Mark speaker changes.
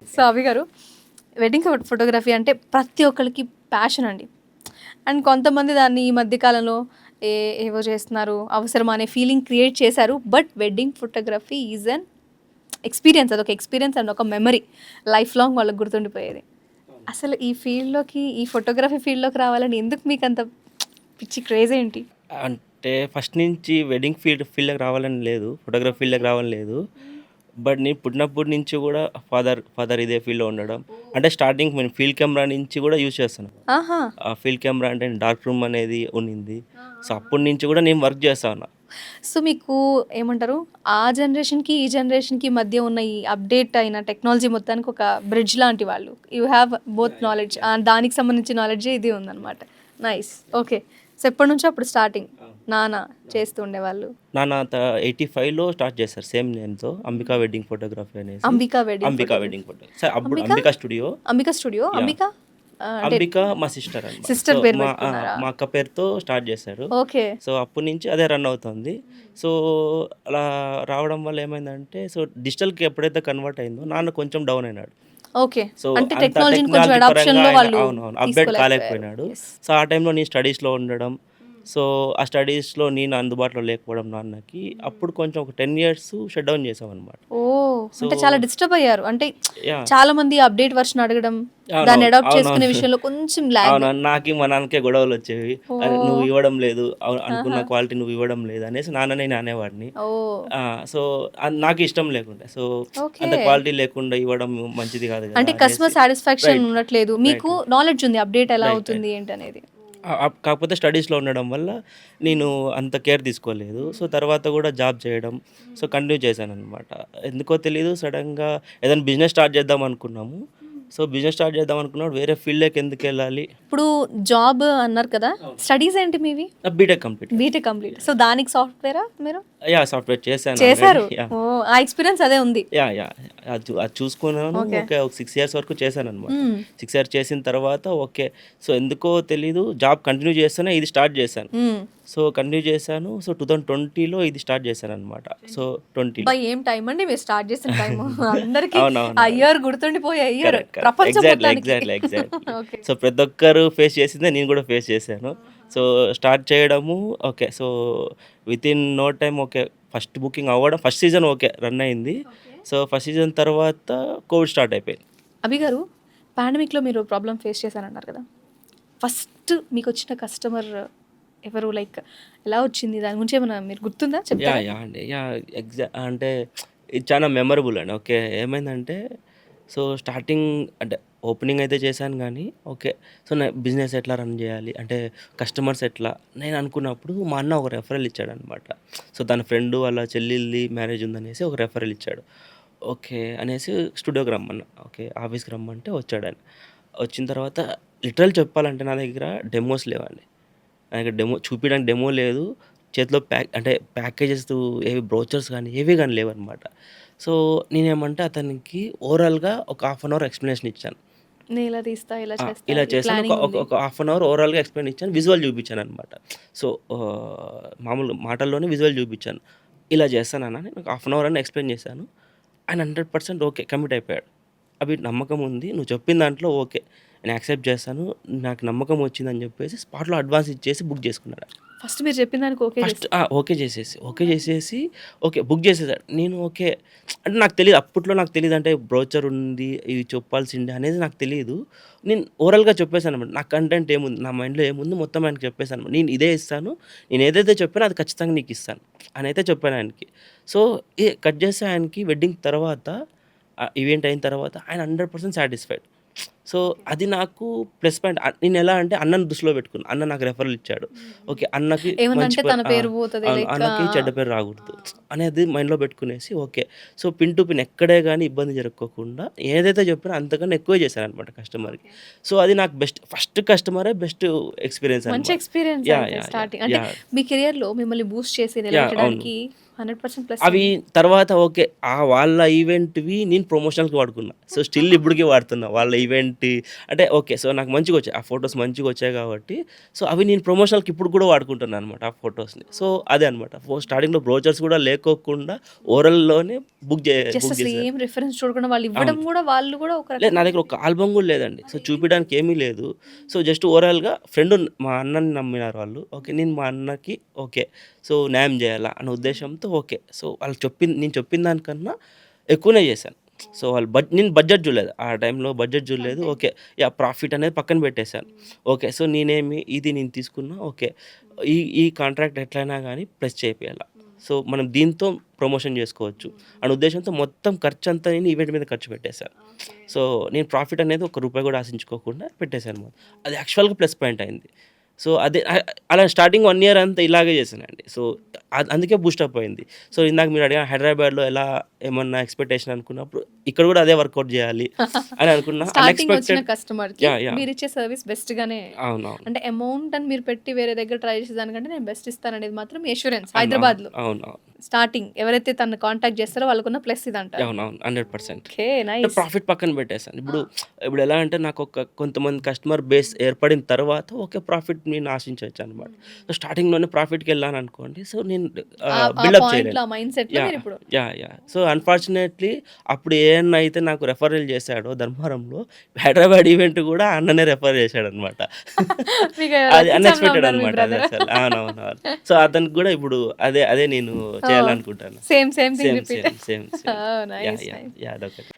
Speaker 1: So అవి గారు, wedding photography అంటే ప్రతి ఒక్కరికి ప్యాషన్ అండి. అండ్ కొంతమంది దాన్ని ఈ మధ్య కాలంలో ఏవో చేస్తున్నారు, అవసరమా అనే ఫీలింగ్ క్రియేట్ చేశారు. But wedding photography is an experience, అదొక ఎక్స్పీరియన్స్ అండ్ ఒక మెమరీ, లైఫ్ లాంగ్ వాళ్ళకి గుర్తుండిపోయేది. అసలు ఈ ఫీల్డ్లోకి, ఈ ఫోటోగ్రఫీ ఫీల్డ్లోకి రావాలని ఎందుకు మీకు అంత పిచ్చి క్రేజ్ ఏంటి?
Speaker 2: అంటే ఫస్ట్ నుంచి వెడ్డింగ్ ఫీల్డ్‌లోకి రావాలని లేదు. ఫోటోగ్రఫీ ఫీల్డ్‌లోకి రావాలని లేదు. బట్ నేను పుట్టినప్పటి నుంచి కూడా ఫాదర్ ఇదే ఫీల్డ్‌లో ఉండడం. అంటే స్టార్టింగ్ నేను ఫీల్డ్ కెమెరా నుంచి కూడా యూజ్ చేస్తాను.
Speaker 1: ఆహా!
Speaker 2: ఆ ఫీల్డ్ కెమెరా అంటే డార్క్ రూమ్ అనేది ఉన్నింది. సో, అప్పటి నుంచి కూడా నేను వర్క్ చేస్తా ఉన్నా.
Speaker 1: సో మీకు ఏమంటారు, ఆ జనరేషన్కి ఈ జనరేషన్కి మధ్య ఉన్న ఈ అప్డేట్ అయిన టెక్నాలజీ మొత్తానికి ఒక బ్రిడ్జ్ లాంటి వాళ్ళు. యూ హ్యావ్ బోత్ నాలెడ్జ్, దానికి సంబంధించిన నాలెడ్జ్ ఇది ఉందన్నమాట. నైస్. ఓకే. సో ఎప్పటి నుంచో అప్పుడు స్టార్టింగ్ నాన్న చేస్తూ ఉండేవాళ్ళు?
Speaker 2: నాన్న 85లో స్టార్ట్ చేశారు సేమ్ నేమ్‌తో అంబికా వెడ్డింగ్ ఫోటోగ్రఫీ అనేసి.
Speaker 1: Ambika wedding
Speaker 2: Ambika
Speaker 1: photography.
Speaker 2: Wedding photo. So, అప్పుడు
Speaker 1: Ambika?
Speaker 2: Ambika studio.
Speaker 1: Ambika studio.
Speaker 2: Yeah!
Speaker 1: Ambika అంటే
Speaker 2: అంబిక మా సిస్టర్ అన్నమాట.
Speaker 1: సిస్టర్
Speaker 2: సో,
Speaker 1: పేరు
Speaker 2: మా
Speaker 1: పెట్టుకున్నారా?
Speaker 2: మా అక్క పేరుతో స్టార్ట్ చేశారు.
Speaker 1: ఓకే.
Speaker 2: సో, అప్పటి నుంచి అదే రన్ అవుతుంది. సో, అలా రావడం వల్ల ఏమైందంటే, సో, డిజిటల్‌కి ఎప్పుడైతే కన్వర్ట్ అయిందో నాన్న కొంచెం డౌన్ అయినాడు.
Speaker 1: ఓకే.
Speaker 2: సో,
Speaker 1: అంటే
Speaker 2: అంత
Speaker 1: టెక్నాలజీని కొంచెం
Speaker 2: టెక్నాలజీ పరంగా
Speaker 1: అడాప్షన్‌లో
Speaker 2: ఆయన
Speaker 1: వాళ్ళు
Speaker 2: అవునవును. అప్‌డేట్
Speaker 1: తీసుకోలేకపోయారు.
Speaker 2: కాలేకపోయినాడు.
Speaker 1: యెస్.
Speaker 2: సో, ఆ టైంలో నేను స్టడీస్‌లో ఉండడం. సో, ఆ స్టడీస్‌లో నేను అందుబాటులో లేకపోవడం నాన్నకి. అప్పుడు కొంచెం ఒక 10 ఇయర్స్ షట్ డౌన్ చేశామన్నమాట.
Speaker 1: ఓహ్!
Speaker 2: సో
Speaker 1: అంటే చాలా డిస్టర్బ్ అయ్యారు. అంటే
Speaker 2: యాహ్!
Speaker 1: చాలా మంది అప్డేట్ వర్షన్ అడగడం, దాన్ని
Speaker 2: అవునవును.
Speaker 1: అడాప్ట్ చేసుకునే
Speaker 2: అవునవును.
Speaker 1: విషయంలో కొంచెం లాగ్.
Speaker 2: అవునవును. నాకి మా నాన్నకే గొడవలొచ్చేవి. అరె! నువ్వు
Speaker 1: ఓహ్!
Speaker 2: ఇవ్వడం లేదు. అనుకున్న
Speaker 1: ఆహా!
Speaker 2: క్వాలిటీ నువ్వు ఇవ్వడం లేదు అనేసి నాన్ననే నేను అనేవాడిని.
Speaker 1: ఓహ్!
Speaker 2: సో, నాకు ఇష్టం లేకుండే. So,
Speaker 1: okay.
Speaker 2: అంత క్వాలిటీ లేకుండా ఇవ్వడం మంచిది కాదు కదా
Speaker 1: అంటే
Speaker 2: అనేసి
Speaker 1: కస్టమర్ సాటిస్ఫాక్షన్
Speaker 2: రైట్.
Speaker 1: ఉండట్లేదు. మీకు
Speaker 2: రైట్.
Speaker 1: నాలెడ్జ్ ఉంది అప్డేట్ ఎలా
Speaker 2: రైట్. రైట్.
Speaker 1: అవుతుంది ఏంటనేది.
Speaker 2: కాకపోతే స్టడీస్‌లో ఉండడం వల్ల నేను అంత కేర్ తీసుకోలేదు. సో, తర్వాత కూడా జాబ్ చేయడం. సో, కంటిన్యూ చేశాననమాట. ఎందుకో తెలీదు సడెన్‌గా ఏదైనా బిజినెస్ స్టార్ట్ చేద్దాం అనుకున్నాము. సో, బిజినెస్ స్టార్ట్ చేద్దాం అనుకున్నప్పుడు వేరే ఫీల్డ్‌లోకి ఎందుకెళ్ళాలి?
Speaker 1: ఇప్పుడు జాబ్ అన్నారు కదా! స్టడీస్ ఏంటి మీవి?
Speaker 2: BTech complete.
Speaker 1: BTech complete. So దానికి సాఫ్ట్‌వేరా మీరు?
Speaker 2: యాహ్! సాఫ్ట్‌వేర్ చేశాను
Speaker 1: చేశారు.
Speaker 2: ఆల్రెడీ. యాహ్!
Speaker 1: ఓహ్! ఆ ఎక్స్‌పీరియన్స్ అదే ఉంది.
Speaker 2: యాహ్! అది చూసుకున్నాను.
Speaker 1: ఓకే.
Speaker 2: ఓకే. ఒక 6 ఇయర్స్ వరకు చేశాననమాట.
Speaker 1: హ్మ్.
Speaker 2: 6 ఇయర్స్ చేసిన తర్వాత ఓకే. సో, ఎందుకో తెలీదు జాబ్ కంటిన్యూ చేస్తూనే ఇది స్టార్ట్ చేశాను.
Speaker 1: హ్మ్.
Speaker 2: సో, కంటిన్యూ చేశాను. సో, 2020లో ఇది స్టార్ట్ చేశాననమాట. సో, 20లో.
Speaker 1: అబ్బా! ఏం టైం అండి మీరు స్టార్ట్ చేసిన టైము. అందరికి
Speaker 2: అవునవును.
Speaker 1: ఆ ఇయర్ గుర్తుండిపోయే ఇయర్.
Speaker 2: కరెక్ట్. కరెక్ట్.
Speaker 1: ప్రపంచం మొత్తానికి.
Speaker 2: ఎగ్జాక్ట్‌లీ.
Speaker 1: ఓకే.
Speaker 2: సో, ప్రతి ఒక్కరు ఫేస్ చేసిందే నేను కూడా ఫేస్ చేశాను. సో, స్టార్ట్ చేయడము okay. So, within no time okay. First booking అవ్వడం ఫస్ట్ సీజన్ ఓకే. రన్ అయింది. సో, ఫస్ట్ సీజన్ తర్వాత కోవిడ్ స్టార్ట్ అయిపోయింది.
Speaker 1: అభి గారు, పాండమిక్‌లో మీరు ప్రాబ్లమ్ ఫేస్ చేశారన్నారు కదా! ఫస్ట్ మీకొచ్చిన కస్టమర్ ఎవరు? లైక్ ఎలా వచ్చింది? దాని గురించి ఏమన్నా మీరు గుర్తుందా? చెప్తారా?
Speaker 2: యాహ్! అండి. అంటే ఇది చాలా మెమరబుల్ అండి. ఓకే. ఏమైందంటే సో, స్టార్టింగ్ అంటే ఓపెనింగ్ అయితే చేశాను గానీ ఓకే. సో, నా బిజినెస్ ఎట్లా రన్ చేయాలి? అంటే కస్టమర్స్ ఎట్లా? నేను అనుకున్నప్పుడు మా అన్న ఒక రెఫరల్ ఇచ్చాడనమాట. సో, తన ఫ్రెండ్ వాళ్ళ చెల్లెలిది మ్యారేజ్ ఉందనేసి ఒక రెఫరల్ ఇచ్చాడు. ఓకే. అనేసి స్టూడియోకి రమ్మన్నా. ఓకే. ఆఫీస్‌కి రమ్మంటే వచ్చాడాయన. వచ్చిన తర్వాత లిటరల్ చెప్పాలంటే నా దగ్గర డెమోస్ లేవండి. నా దగ్గర చూపియడానికి డెమో లేదు. చేతిలో అంటే ప్యాకేజెస్ ఏవి బ్రోచర్స్ గానీ, ఏవి గానీ లేవనమాట. సో, నేనేమంటే అతనికి ఓవరాల్‌గా ఒక హాఫ్ అన్ అవర్ ఎక్స్‌ప్లనేషన్ ఇచ్చాను.
Speaker 1: నేను ఇలా తీస్తా, ఇలా చేస్తా,
Speaker 2: ఇలా
Speaker 1: ఈ
Speaker 2: చేశాను. ఒక
Speaker 1: ప్లానింగ్
Speaker 2: ఒక
Speaker 1: ఉంది.
Speaker 2: ఒక హాఫ్ అన్ అవర్ ఓవరాల్‌గా ఎక్స్‌ప్లెయిన్ ఇచ్చాను. విజువల్ చూపించాననమాట. సో, మామూలుగా మాటల్లోనే విజువల్ చూపించాను. ఇలా చేస్తానన్నా నేను ఒక హాఫ్ అన్ అవర్ అని ఎక్స్‌ప్లెయిన్ చేశాను. ఆయన 100% ఓకే. కమిట్ అయిపోయాడు. అభి నమ్మకం ఉంది. నువ్వు చెప్పిన దాంట్లో ఓకే. నేను యాక్సెప్ట్ చేస్తాను. నాకు నమ్మకం వచ్చిందని చెప్పేసి స్పాట్‌లో అడ్వాన్స్ ఇచ్చేసి బుక్ చేసుకున్నాడు.
Speaker 1: ఫస్ట్ మీరు చెప్పిన దానికి ఓకే
Speaker 2: ఫస్ట్
Speaker 1: చేసి
Speaker 2: ఓకే చేసేసి ఓకే. బుక్ చేసేసాడు. నేను ఓకే. అంటే నాకు తెలీదు. అప్పట్లో నాకు తెలీదు. అంటే బ్రోచర్ ఉంది. ఇవి చెప్పాల్సిందే అనేది నాకు తెలీదు. నేను ఓరల్‌గా చెప్పేసాననమాట. నా కంటెంట్ ఏముంది, నా మైండ్‌లో ఏముంది మొత్తం ఆయనకి చెప్పేసాను. నేను ఇదే ఇస్తాను. నేను ఏదైతే చెప్పానో అది ఖచ్చితంగా నీకు ఇస్తాను అనైతే చెప్పాను ఆయనకి. సో, కట్ చేస్తే ఆయనకి వెడ్డింగ్ తర్వాత ఈవెంట్ అయిన తర్వాత ఆయన 100% సాటిస్ఫైడ్. సో, అది నాకు ప్లస్ పాయింట్. నేనెలా అంటే అన్నని దృష్టిలో పెట్టుకున్నా. అన్న నాకు రెఫరల్ ఇచ్చాడు. ఓకే. అన్నకి మంచి
Speaker 1: ఏమనంటే తన పేరు పోతది.
Speaker 2: అవును.
Speaker 1: లైక్
Speaker 2: అన్నకి చెడ్డ పేరు రాకూడదు అనేది మైండ్‌లో పెట్టుకునేసి okay. So, pin to pin ఎక్కడే గాని ఇబ్బంది జరక్కోకుండా ఏదైతే చెప్పానో అంతకన్నా ఎక్కువే చేశాననమాట కస్టమర్‌కి. సో, అది నాకు ఫస్ట్ కస్టమరే బెస్ట్ ఎక్స్‌పీరియన్స్
Speaker 1: మంచి
Speaker 2: అనమాట.
Speaker 1: Experience
Speaker 2: yeah!
Speaker 1: అయితే
Speaker 2: యాహ్!
Speaker 1: స్టార్టింగ్. అంటే
Speaker 2: యాహ్!
Speaker 1: మీ కెరియర్‌లో మిమ్మల్ని బూస్ట్ చేసి
Speaker 2: అవును.
Speaker 1: నిలబెట్టడానికి 100% ప్లస్
Speaker 2: అవి
Speaker 1: అయింది.
Speaker 2: తర్వాత ఓకే. వాళ్ళ ఈవెంట్‌వి నేను ప్రమోషనల్‌కి వాడుకున్నా. సో, స్టిల్ ఇప్పటికి వాడుతున్నా. వాళ్ళ ఈవెంట్ ఏంటి అంటే ఓకే. సో, నాకు మంచిగొచ్చాయి. ఆ ఫోటోస్ మంచిగొచ్చాయి కాబట్టి సో, అవి నేను ప్రమోషనల్‌కి ఇప్పుడు కూడా వాడుకుంటున్నాను అనమాట ఆ ఫోటోస్‌ని. సో, అదే అనమాట. స్టార్టింగ్‌లో బ్రోచర్స్ కూడా లేకోకుండా ఓరల్‌లోనే
Speaker 1: జస్ట్
Speaker 2: బుక్
Speaker 1: అసలు
Speaker 2: చేశాను.
Speaker 1: ఏం రిఫరెన్స్ చూడకుండా వాళ్ళు ఇవ్వడం
Speaker 2: అవును.
Speaker 1: కూడా వాళ్ళు కూడా ఒక
Speaker 2: లేదు నా
Speaker 1: రకంగా
Speaker 2: దగ్గర ఒక ఆల్బమ్ గూడా లేదండి. సో, చూపియడానికి ఏమీ లేదు. సో, జస్ట్ ఓవరాల్‌గా ఫ్రెండ్ మా అన్నని నమ్మినారు వాళ్ళు. ఓకే. నేను మా అన్నకి ఓకే. సో, న్యాయం జేయాలా అన్న ఉద్దేశ్యంతో ఓకే. సో, వాళ్ళు నేను చెప్పిన దానికన్నా ఎక్కువనే చేశాను. సో, వాళ్ళు నేను బడ్జెట్ జూడలేదు. ఆ టైంలో బడ్జెట్ జూడలేదు.
Speaker 1: అంతే.
Speaker 2: ఓకే. యాహ్! ప్రాఫిట్ అనేది పక్కన పెట్టేసాను. ఓకే. సో, ఇది నేను తీసుకున్నా ఓకే. ఈ కాంట్రాక్ట్ ఎట్లైనా గానీ ప్లస్ చేపియాల. సో, మనం దీంతో ప్రమోషన్ జేసుకోవచ్చు అనే ఉద్దేశ్యంతో మొత్తం ఖర్చంతా నేను ఈవెంట్ మీద ఖర్చు పెట్టేశాను. సో, నేను ప్రాఫిట్ అనేది ఒక్క రూపాయి గూడా ఆశించుకోకుండా పెట్టేశానన్నమాట. అది యాక్చువల్‌గా ప్లస్ పాయింట్ అయింది. సో, అదే అలా స్టార్టింగ్ 1 ఇయర్ అంతా ఇలాగే చేశానండి. సో, అందుకే బూస్టప్ అయింది. సో, ఇందాక మీరు అడిగారు హైదరాబాద్‌లో ఎలా ఏమన్నా ఎక్స్‌పెక్టేషన్ అనుకున్నప్పుడు ఇక్కడ గూడా అదే వర్కౌట్ జేయాలి అని అనుకున్నా.
Speaker 1: స్టార్టింగ్ వచ్చిన
Speaker 2: అన్‌ఎక్స్‌పెక్టెడ్
Speaker 1: కస్టమర్‌కి
Speaker 2: యాహ్!
Speaker 1: మీరిచ్చే సర్విస్ బెస్ట్‌గానే
Speaker 2: అవునవును.
Speaker 1: అంటే అమౌంట్ అని మీరు పెట్టి వేరే దగ్గర ట్రై చేసేదానికంటే నేను బెస్ట్ ఇస్తాననేది మాత్రం ఎష్యూరెన్స్
Speaker 2: అవునవును.
Speaker 1: హైదరాబాద్‌లో.
Speaker 2: అవునవును.
Speaker 1: స్టార్టింగ్ ఎవరైతే తనని కాంటాక్ట్ చేస్తారో వాళ్ళకున్న ప్లస్ ఇదంటారు.
Speaker 2: అవునవును. 100%.
Speaker 1: ఓకే.
Speaker 2: అంటే
Speaker 1: నైస్.
Speaker 2: ప్రాఫిట్ పక్కన పెట్టేసాను. ఇప్పుడు ఎలా అంటే నాకు కొంతమంది కస్టమర్ బేస్ ఏర్పడిన తర్వాత ఓకే. ప్రాఫిట్ నేను ఆశించొచ్చనమాట. సో, స్టార్టింగ్‌లోనే ప్రాఫిట్‌కెళ్ళాననుకోండి. సో, నేను
Speaker 1: ఆ
Speaker 2: బిల్డప్
Speaker 1: పాయింట్‌లో
Speaker 2: చేయలేను.
Speaker 1: ఆ మైండ్ సెట్‌లో
Speaker 2: యాహ్!
Speaker 1: మీరిప్పుడు
Speaker 2: యాహ్! సో, అన్‌ఫార్చునేట్‌లీ అప్పుడు ఏ అన్న అయితే నాకు రెఫరల్ చేసాడో ధర్మవరంలో హైదరాబాద్ ఈవెంట్ కూడా ఆ అన్ననే రెఫర్ చేశాడనమాట.
Speaker 1: మీకు
Speaker 2: అది
Speaker 1: లక్కీ చామ్‌లో
Speaker 2: అన్‌ఎక్స్‌పెక్టెడ్
Speaker 1: ఉన్నారు మీ
Speaker 2: అనమాట
Speaker 1: బ్రదర్.
Speaker 2: అదసలు. అవునవునవును. సో, అతనికి కూడా ఇప్పుడు అదే నేను
Speaker 1: ఓహ్!
Speaker 2: చేయాలనుకుంటాను.
Speaker 1: Same same thing
Speaker 2: same.
Speaker 1: Repeat.
Speaker 2: Same. Same. Same.
Speaker 1: Oh!
Speaker 2: Yeah!
Speaker 1: Nice
Speaker 2: yeah!
Speaker 1: Nice.
Speaker 2: Yeah! అదొకటి.